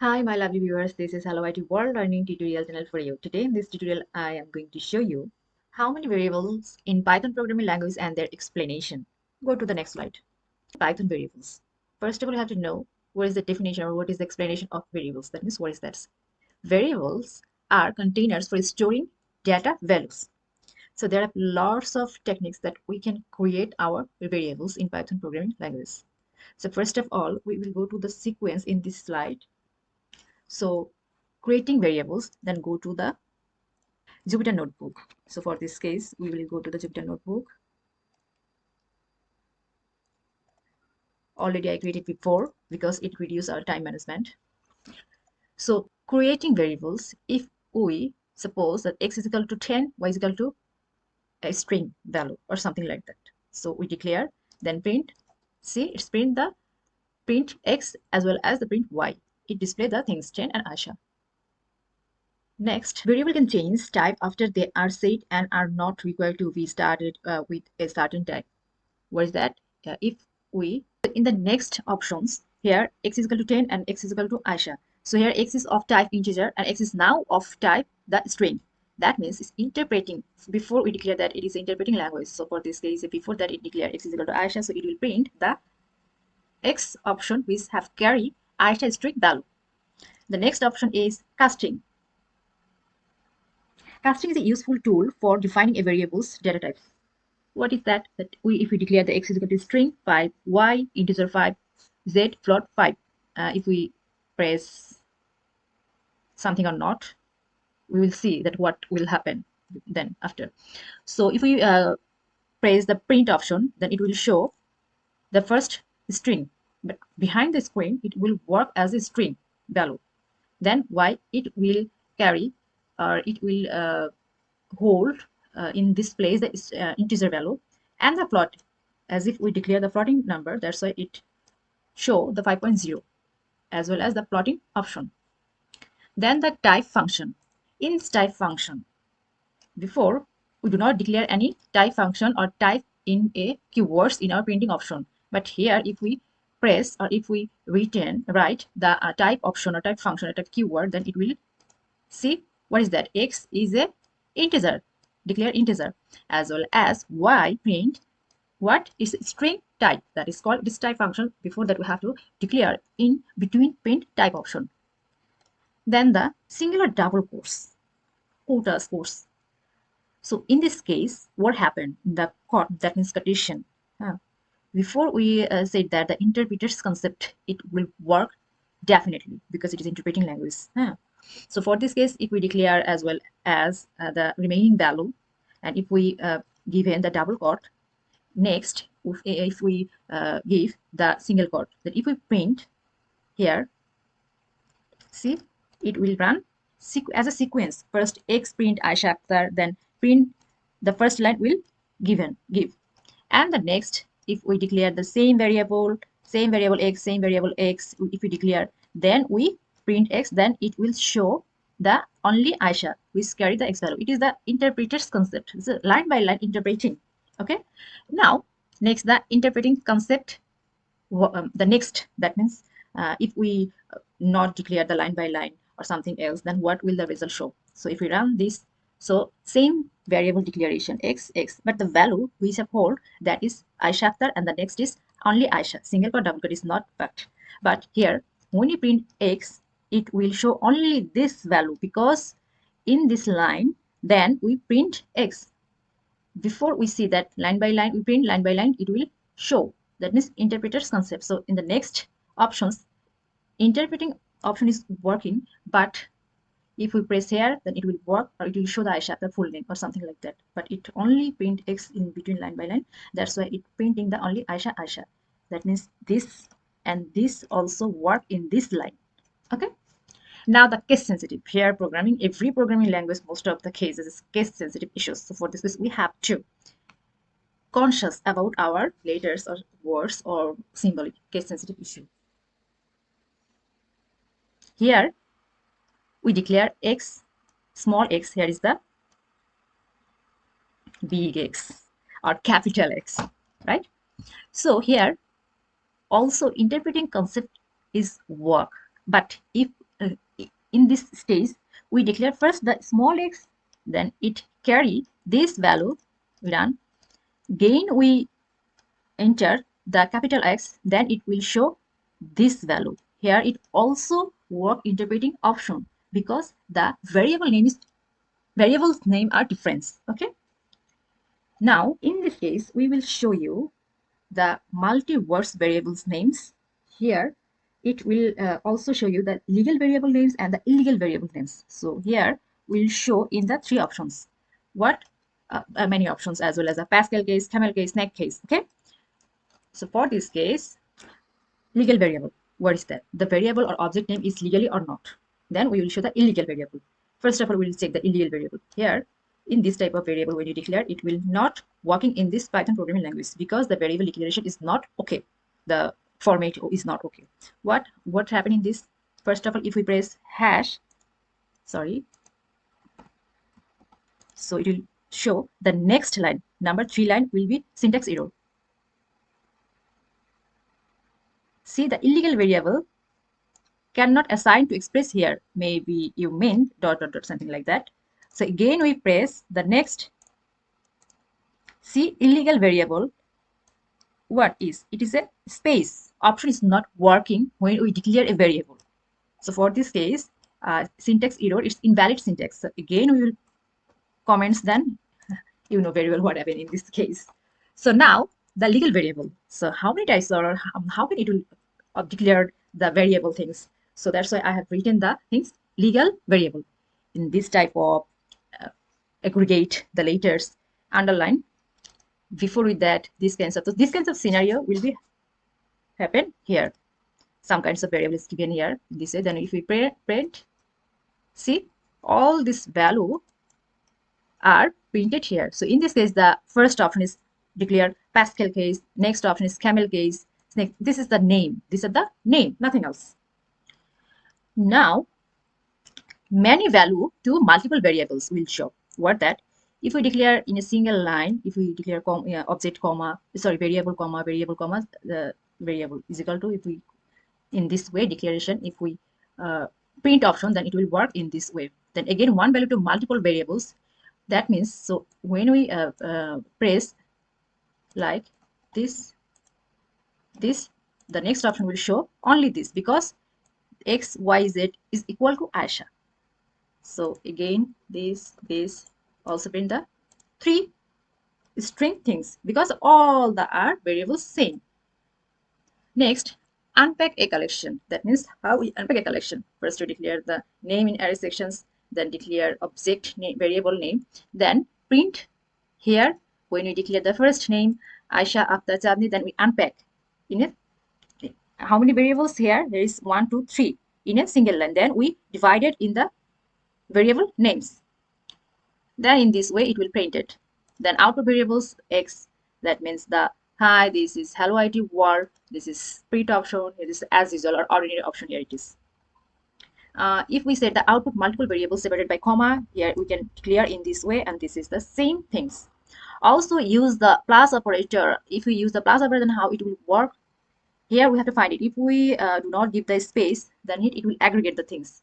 Hi, my lovely viewers. This is Hello IT World Learning tutorial channel for you. Today in this tutorial, I am going to show you how many variables in Python programming language and their explanation. Go to the next slide. Python variables. First of all, you have to know what is the definition or what is the explanation of variables. That means what is that? Variables are containers for storing data values. So there are lots of techniques that we can create our variables in Python programming language. So first of all, we will go to the sequence in this slide. So creating variables, then go to the Jupyter Notebook. So for this case, we will go to the Jupyter Notebook. Already I created before because it reduces our time management. So creating variables, if we suppose that x is equal to 10, y is equal to a string value or something like that. So we declare, then print. See, it's print x as well as the print y. It displays the things 10 and Asha. Next, variable can change type after they are set and are not required to be started with a certain type. What is that? If we, in the next options, here x is equal to 10 and x is equal to Aisha. So here x is of type integer and x is now of type the string. That means it's interpreting, before we declare that it is interpreting language. So for this case, before that it declared x is equal to Aisha, so it will print the x option which have carry Aisha string value. The next option is casting. Casting is a useful tool for defining a variable's data type. What is that? That if we declare the x is equal to string 5, y integer 5, z float 5. If we press something or not, we will see that what will happen then after. So if we press the print option, then it will show the first string, but behind the screen it will work as a string value. Then y it will carry or it will hold in this place the integer value, and the float as if we declare the floating number. That's why it show the 5.0 as well as the plotting option. Then the type function. In this type function, before we do not declare any type function or type in a keywords in our printing option, but here if we press or if we write the type option or type function or type keyword, then it will see what is that. X is a integer, declare integer, as well as y print what is string type, that is called this type function. Before that we have to declare in between print type option. Then the singular double quotes. So in this case, what happened? The quote, that means quotation. Before we said that the interpreter's concept, it will work definitely because it is interpreting language. So for this case, if we declare as well as the remaining value, and if we give in the double quote, next if we give the single quote, that if we print here, see, it will run as a sequence. First x print Aisha Akhtar, then print the first line will give, and the next if we declare the same variable x, if we declare, then we print x, then it will show the only Aisha which carry the x value. It is the interpreter's concept. It's a line by line interpreting. Okay, now next the interpreting concept. The next, that means if we not declare the line by line or something else, then what will the result show? So if we run this, so same variable declaration x, but the value we have hold, that is Aisha Akhtar, and the next is only Aisha. Single quote double quote is not fact. But here when you print x, it will show only this value because in this line then we print x. Before we see that line by line, we print line by line, it will show. That means interpreter's concept. So in the next options, interpreting option is working, but if we press here, then it will work, or it will show the Aisha the full name or something like that. But it only print x in between line by line. That's why it printing the only Aisha. That means this and this also work in this line. Okay. Now the case sensitive. Here programming, every programming language, most of the cases is case sensitive issues. So for this we have to conscious about our letters or words or symbolic case sensitive issue. Here we declare x, small x, here is the big X or capital X, right? So here also interpreting concept is work, but if in this stage, we declare first the small x, then it carry this value, we run. Again, we enter the capital X, then it will show this value. Here it also work interpreting option because the variables name are different. Okay. Now in this case, we will show you the multi-words variables names. Here it will also show you the legal variable names and the illegal variable names. So here we'll show in the three options. What many options, as well as a Pascal case, camel case, snake case. Okay. So for this case, legal variable, what is that? The variable or object name is legally or not. Then we will show the illegal variable. First of all, we will check the illegal variable. Here, in this type of variable, when you declare, it will not working in this Python programming language because the variable declaration is not okay. The format is not okay. What happened in this? First of all, if we press hash, sorry, so it will show the next line, number 3 line will be syntax error. See, the illegal variable cannot assign to express here. Maybe you mean ... something like that. So again, we press the next. See, illegal variable, what is? It is a space. Option is not working when we declare a variable. So for this case, syntax error, it's invalid syntax. So again, we will comments, then you know very well what happened in this case. So now the legal variable. So how many types or how can it will declare the variable things? So that's why I have written the things legal variable in this type of aggregate the letters, underline. Before with that, this kinds of scenario will be happen here. Some kinds of variables given here this way. Then if we print, see all this value are printed here. So in this case, the first option is declared Pascal case. Next option is camel case. Next, this is the name. These are the name, nothing else. Now, many value to multiple variables will show. What that? If we declare in a single line, if we declare object comma, sorry, variable comma, the variable is equal to, if we in this way declaration, if we print option, then it will work in this way. Then again, one value to multiple variables. That means, so when we press like this, the next option will show only this because x, y, z is equal to Aisha. So again, this also print the three string things because all the are variables same. Next, unpack a collection. That means how we unpack a collection. First, we declare the name in array sections, then declare object name, variable name, then print here. When we declare the first name, Aisha, Akhtar, Chandni, then we unpack in it. How many variables here? There is 1, 2, 3 in a single line. Then we divide it in the variable names. Then in this way, it will print it. Then output variables x, that means the hi, this is hello IT world, this is print option, it is as usual or ordinary option, here it is. If we set the output multiple variables separated by comma, here we can clear in this way, and this is the same things. Also use the plus operator. If we use the plus operator, then how it will work? Here we have to find it. If we do not give the space, then it will aggregate the things.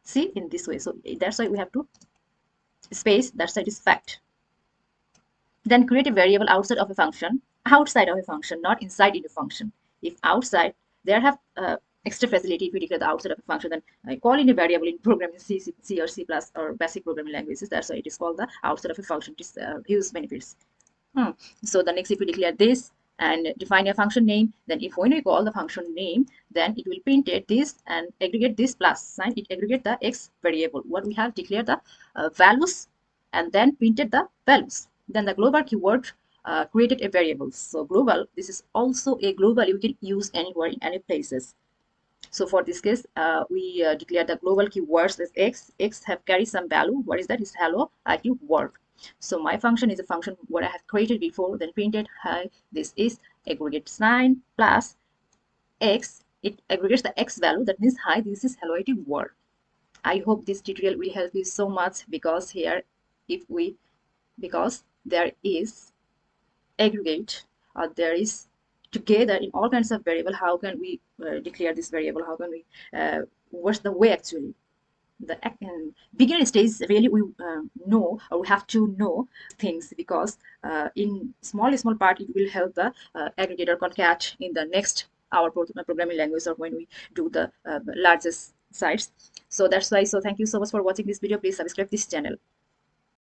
See, in this way. So that's why we have to space, that's why it is fact. Then create a variable outside of a function, not inside in a function. If outside, there have extra facility. If we declare the outside of a function, then I call in a variable in programming C or C+ or basic programming languages. That's why it is called the outside of a function. It is huge benefits. So the next, if we declare this and define a function name, then if when we call the function name, then it will print it this and aggregate this plus sign. It aggregate the x variable. What we have declared the values and then printed the values. Then the global keyword created a variable. So global, this is also a global you can use anywhere in any places. So for this case, we declare the global keywords as x have carry some value. What is that? Is hello IT world. So my function is a function what I have created before, then printed hi, this is aggregate sign plus x. It aggregates the x value. That means hi, this is hello IT world. I hope this tutorial will help you so much because here, because there is aggregate or there is together in all kinds of variable, how can we declare this variable? How can we what's the way actually? the beginner stage, really we know, or we have to know things, because in small part it will help the aggregator concat in the next our programming language, or when we do the largest sites. So that's why, so thank you so much for watching this video. Please subscribe this channel.